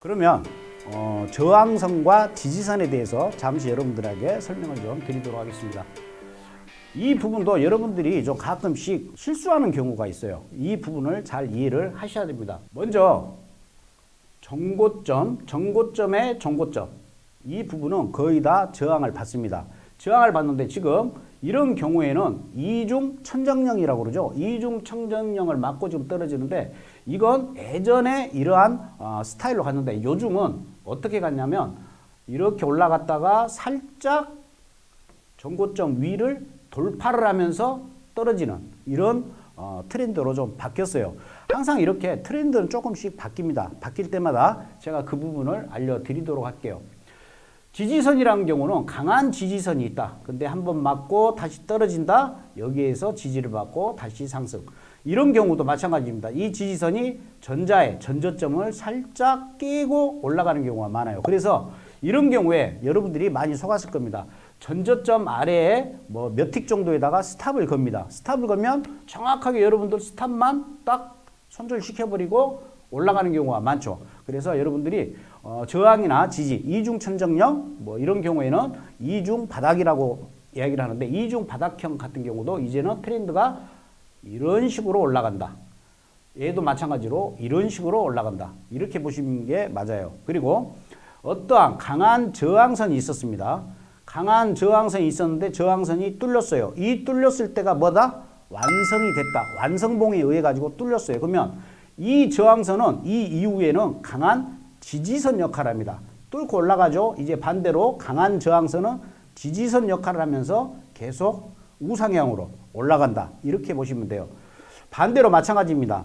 그러면 저항선과 지지선에 대해서 잠시 여러분들에게 설명을 좀 드리도록 하겠습니다. 이 부분도 여러분들이 좀 가끔씩 실수하는 경우가 있어요. 이 부분을 잘 이해를 하셔야 됩니다. 먼저 정고점의 정고점, 이 부분은 거의 다 저항을 받습니다. 저항을 받는데 지금 이런 경우에는 이중천정령이라고 그러죠. 이중천정령을 맞고 지금 떨어지는데 이건 예전에 이러한 스타일로 갔는데 요즘은 어떻게 갔냐면 이렇게 올라갔다가 살짝 정고점 위를 돌파를 하면서 떨어지는 이런 트렌드로 좀 바뀌었어요. 항상 이렇게 트렌드는 조금씩 바뀝니다. 바뀔 때마다 제가 그 부분을 알려드리도록 할게요. 지지선이라는 경우는 강한 지지선이 있다. 근데 한번 맞고 다시 떨어진다. 여기에서 지지를 받고 다시 상승. 이런 경우도 마찬가지입니다. 이 지지선이 전자의 전저점을 살짝 깨고 올라가는 경우가 많아요. 그래서 이런 경우에 여러분들이 많이 속았을 겁니다. 전저점 아래에 뭐 몇 틱 정도에다가 스탑을 겁니다. 스탑을 걸면 정확하게 여러분들 스탑만 딱 손절시켜버리고 올라가는 경우가 많죠. 그래서 여러분들이 저항이나 지지, 이중천정령 뭐 이런 경우에는 이중 바닥이라고 이야기를 하는데 이중 바닥형 같은 경우도 이제는 트렌드가 이런 식으로 올라간다. 얘도 마찬가지로 이런 식으로 올라간다. 이렇게 보시는 게 맞아요. 그리고 어떠한 강한 저항선이 있었습니다. 강한 저항선이 있었는데 저항선이 뚫렸어요. 이 뚫렸을 때가 뭐다? 완성이 됐다. 완성봉에 의해 가지고 뚫렸어요. 그러면 이 저항선은 이 이후에는 강한 지지선 역할을 합니다. 뚫고 올라가죠. 이제 반대로 강한 저항선은 지지선 역할을 하면서 계속 우상향으로 올라간다. 이렇게 보시면 돼요. 반대로 마찬가지입니다.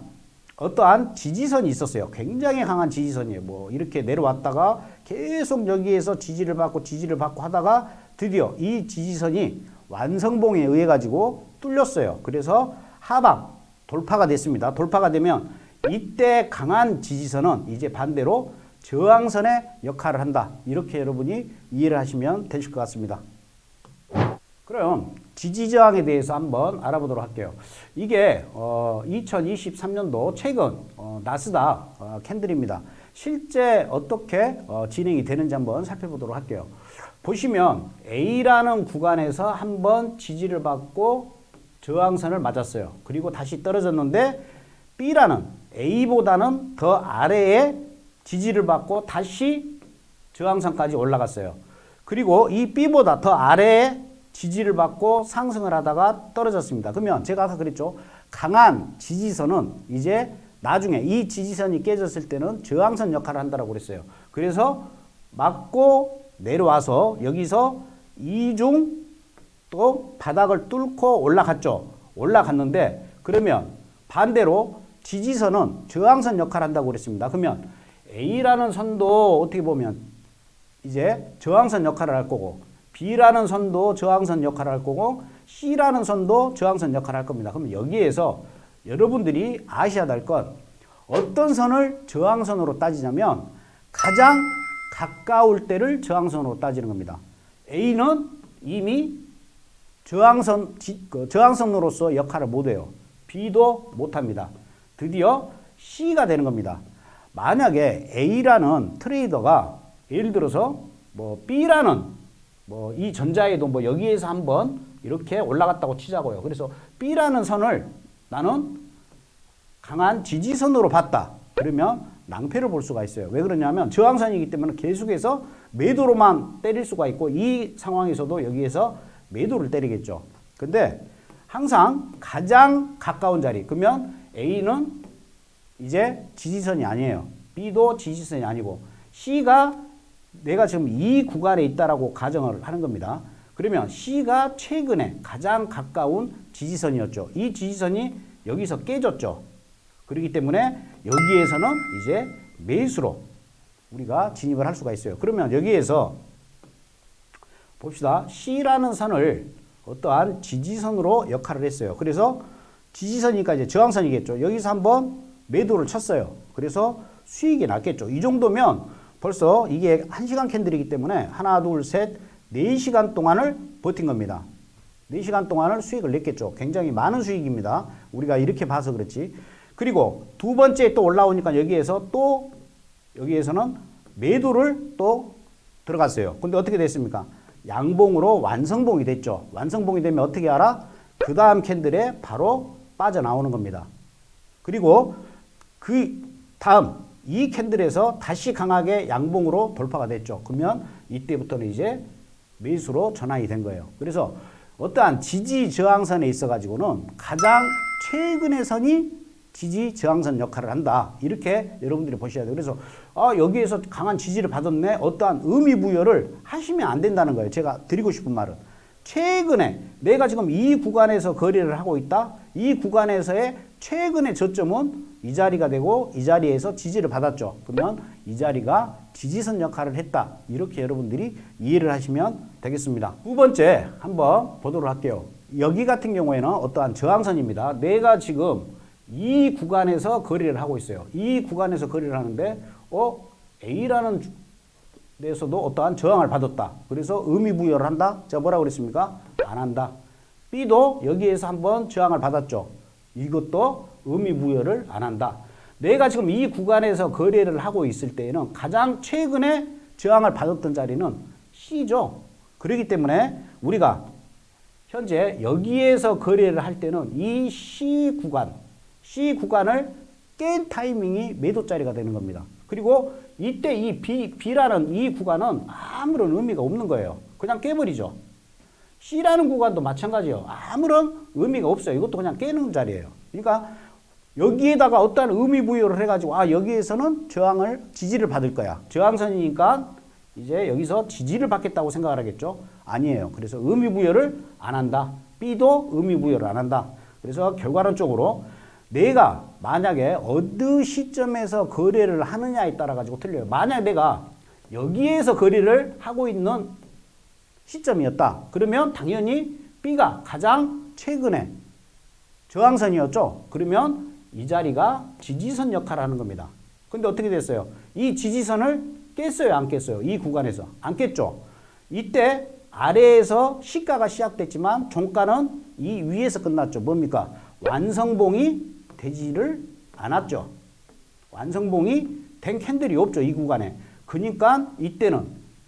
어떠한 지지선이 있었어요. 굉장히 강한 지지선이에요. 뭐 이렇게 내려왔다가 계속 여기에서 지지를 받고 하다가 드디어 이 지지선이 완성봉에 의해 가지고 뚫렸어요. 그래서 하방 돌파가 됐습니다. 돌파가 되면 이때 강한 지지선은 이제 반대로 저항선의 역할을 한다. 이렇게 여러분이 이해를 하시면 되실 것 같습니다. 그럼 지지저항에 대해서 한번 알아보도록 할게요. 이게 2023년도 최근 나스닥 캔들입니다. 실제 어떻게 진행이 되는지 한번 살펴보도록 할게요. 보시면 A라는 구간에서 한번 지지를 받고 저항선을 맞았어요. 그리고 다시 떨어졌는데 B라는 A보다는 더 아래에 지지를 받고 다시 저항선까지 올라갔어요. 그리고 이 B보다 더 아래에 지지를 받고 상승을 하다가 떨어졌습니다. 그러면 제가 아까 그랬죠. 강한 지지선은 이제 나중에 이 지지선이 깨졌을 때는 저항선 역할을 한다고 그랬어요. 그래서 맞고 내려와서 여기서 이중 또 바닥을 뚫고 올라갔죠. 올라갔는데 그러면 반대로 지지선은 저항선 역할을 한다고 그랬습니다. 그러면 A라는 선도 어떻게 보면 이제 저항선 역할을 할 거고 B라는 선도 저항선 역할을 할 거고 C라는 선도 저항선 역할을 할 겁니다. 그럼 여기에서 여러분들이 아셔야 될 건 어떤 선을 저항선으로 따지냐면 가장 가까울 때를 저항선으로 따지는 겁니다. A는 이미 저항선으로서 역할을 못해요. B도 못합니다. 드디어 C가 되는 겁니다. 만약에 A라는 트레이더가 예를 들어서 뭐 B라는 뭐 이 전자에도 뭐 여기에서 한번 이렇게 올라갔다고 치자고요. 그래서 B라는 선을 나는 강한 지지선으로 봤다. 그러면 낭패를 볼 수가 있어요. 왜 그러냐면 저항선이기 때문에 계속해서 매도로만 때릴 수가 있고 이 상황에서도 여기에서 매도를 때리겠죠. 근데 항상 가장 가까운 자리. 그러면 A는 이제 지지선이 아니에요. B도 지지선이 아니고 C가 내가 지금 이 구간에 있다라고 가정을 하는 겁니다. 그러면 C가 최근에 가장 가까운 지지선이었죠. 이 지지선이 여기서 깨졌죠. 그렇기 때문에 여기에서는 이제 매수로 우리가 진입을 할 수가 있어요. 그러면 여기에서 봅시다. C라는 선을 어떠한 지지선으로 역할을 했어요. 그래서 지지선이니까 이제 저항선이겠죠. 여기서 한번 매도를 쳤어요. 그래서 수익이 났겠죠. 이 정도면 벌써 이게 1시간 캔들이기 때문에 하나, 둘, 셋, 4시간 동안을 버틴 겁니다. 4시간 동안을 수익을 냈겠죠. 굉장히 많은 수익입니다. 우리가 이렇게 봐서 그렇지. 그리고 두 번째 또 올라오니까 여기에서는 매도를 또 들어갔어요. 근데 어떻게 됐습니까? 양봉으로 완성봉이 됐죠. 완성봉이 되면 어떻게 알아? 그 다음 캔들에 바로 빠져나오는 겁니다. 그리고 그 다음 이 캔들에서 다시 강하게 양봉으로 돌파가 됐죠. 그러면 이때부터는 이제 매수로 전환이 된 거예요. 그래서 어떠한 지지 저항선에 있어 가지고는 가장 최근의 선이 지지 저항선 역할을 한다. 이렇게 여러분들이 보셔야 돼요. 그래서 여기에서 강한 지지를 받았네. 어떠한 의미 부여를 하시면 안 된다는 거예요. 제가 드리고 싶은 말은 최근에 내가 지금 이 구간에서 거래를 하고 있다. 이 구간에서의 최근의 저점은 이 자리가 되고 이 자리에서 지지를 받았죠. 그러면 이 자리가 지지선 역할을 했다. 이렇게 여러분들이 이해를 하시면 되겠습니다. 두 번째 한번 보도록 할게요. 여기 같은 경우에는 어떠한 저항선입니다. 내가 지금 이 구간에서 거래를 하고 있어요. 이 구간에서 거래를 하는데 A라는 데서도 어떠한 저항을 받았다. 그래서 의미 부여를 한다. 제가 뭐라고 그랬습니까? 안 한다. B도 여기에서 한번 저항을 받았죠. 이것도 의미 부여를 안 한다. 내가 지금 이 구간에서 거래를 하고 있을 때에는 가장 최근에 저항을 받았던 자리는 C죠. 그렇기 때문에 우리가 현재 여기에서 거래를 할 때는 이 C 구간을 깬 타이밍이 매도 자리가 되는 겁니다. 그리고 이때 이 B라는 이 구간은 아무런 의미가 없는 거예요. 그냥 깨버리죠. C라는 구간도 마찬가지예요. 아무런 의미가 없어요. 이것도 그냥 깨는 자리예요. 그러니까 여기에다가 어떠한 의미 부여를 해가지고 여기에서는 지지를 받을 거야. 저항선이니까 이제 여기서 지지를 받겠다고 생각을 하겠죠. 아니에요. 그래서 의미 부여를 안 한다. B도 의미 부여를 안 한다. 그래서 결과론적으로 내가 만약에 어느 시점에서 거래를 하느냐에 따라 가지고 틀려요. 만약 내가 여기에서 거래를 하고 있는 시점이었다. 그러면 당연히 B가 가장 최근에 저항선이었죠. 그러면 이 자리가 지지선 역할을 하는 겁니다. 근데 어떻게 됐어요? 이 지지선을 깼어요? 안 깼어요? 이 구간에서. 안 깼죠. 이때 아래에서 시가가 시작됐지만 종가는 이 위에서 끝났죠. 뭡니까? 완성봉이 되지를 않았죠. 완성봉이 된 캔들이 없죠. 이 구간에. 그러니까 이때는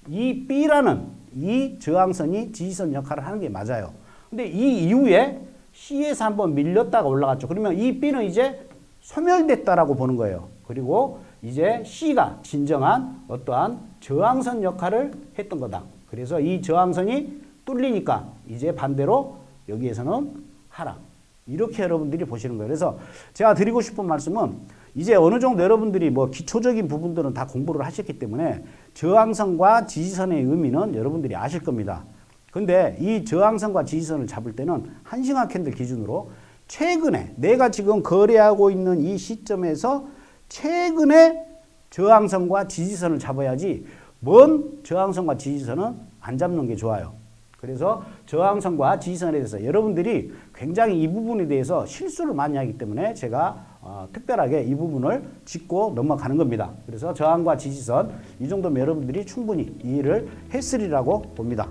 이 B라는 이 저항선이 지지선 역할을 하는 게 맞아요. 근데 이 이후에 C에서 한번 밀렸다가 올라갔죠. 그러면 이 B는 이제 소멸됐다라고 보는 거예요. 그리고 이제 C가 진정한 어떠한 저항선 역할을 했던 거다. 그래서 이 저항선이 뚫리니까 이제 반대로 여기에서는 하락. 이렇게 여러분들이 보시는 거예요. 그래서 제가 드리고 싶은 말씀은 이제 어느 정도 여러분들이 기초적인 부분들은 다 공부를 하셨기 때문에 저항선과 지지선의 의미는 여러분들이 아실 겁니다. 근데 이 저항선과 지지선을 잡을 때는 1시간 캔들 기준으로 최근에 내가 지금 거래하고 있는 이 시점에서 최근에 저항선과 지지선을 잡아야지 먼 저항선과 지지선은 안 잡는 게 좋아요. 그래서 저항선과 지지선에 대해서 여러분들이 굉장히 이 부분에 대해서 실수를 많이 하기 때문에 제가 특별하게 이 부분을 짚고 넘어가는 겁니다. 그래서 저항과 지지선 이 정도면 여러분들이 충분히 이해를 했으리라고 봅니다.